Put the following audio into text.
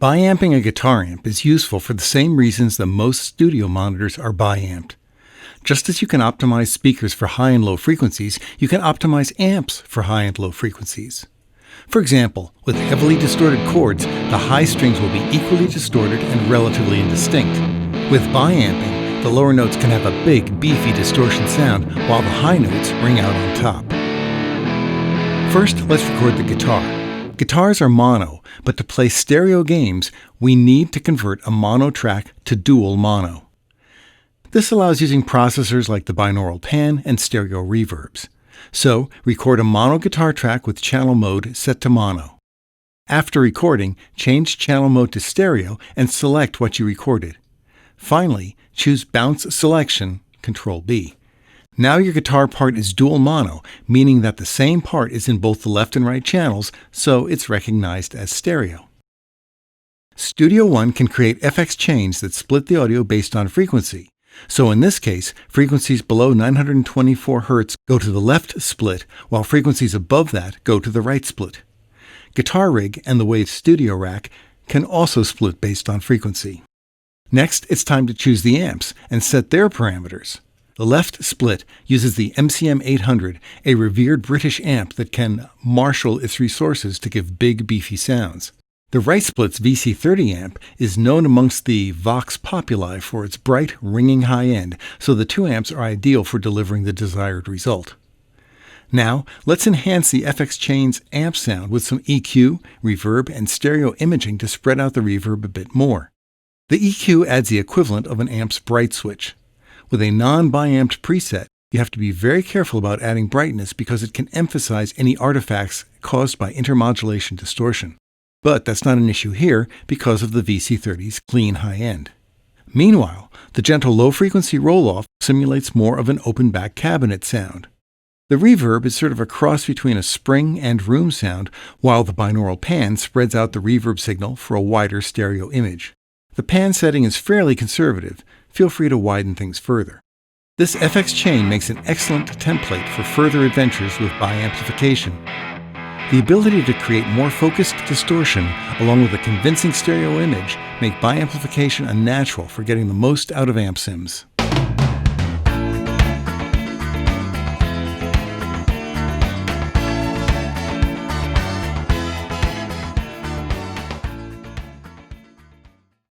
Biamping a guitar amp is useful for the same reasons that most studio monitors are biamped. Just as you can optimize speakers for high and low frequencies, you can optimize amps for high and low frequencies. For example, with heavily distorted chords, the high strings will be equally distorted and relatively indistinct. With biamping, the lower notes can have a big, beefy distortion sound, while the high notes ring out on top. First, let's record the guitar. Guitars are mono, but to play stereo games, we need to convert a mono track to dual mono. This allows using processors like the binaural pan and stereo reverbs. So, record a mono guitar track with channel mode set to mono. After recording, change channel mode to stereo and select what you recorded. Finally, choose Bounce Selection, Ctrl B. Now your guitar part is dual mono, meaning that the same part is in both the left and right channels, so it's recognized as stereo. Studio One can create FX chains that split the audio based on frequency. So in this case, frequencies below 924 Hz go to the left split, while frequencies above that go to the right split. Guitar Rig and the Wave Studio Rack can also split based on frequency. Next, it's time to choose the amps and set their parameters. The left split uses the MCM 800, a revered British amp that can marshal its resources to give big, beefy sounds. The right split's VC30 amp is known amongst the Vox Populi for its bright, ringing high end, so the two amps are ideal for delivering the desired result. Now, let's enhance the FX Chain's amp sound with some EQ, reverb, and stereo imaging to spread out the reverb a bit more. The EQ adds the equivalent of an amp's bright switch. With a non-biamped preset, you have to be very careful about adding brightness because it can emphasize any artifacts caused by intermodulation distortion. But that's not an issue here because of the VC30's clean high end. Meanwhile, the gentle low-frequency roll-off simulates more of an open-back cabinet sound. The reverb is sort of a cross between a spring and room sound, while the binaural pan spreads out the reverb signal for a wider stereo image. The pan setting is fairly conservative. Feel free to widen things further. This FX Chain makes an excellent template for further adventures with biamplification. The ability to create more focused distortion along with a convincing stereo image make biamplification a natural for getting the most out of amp sims.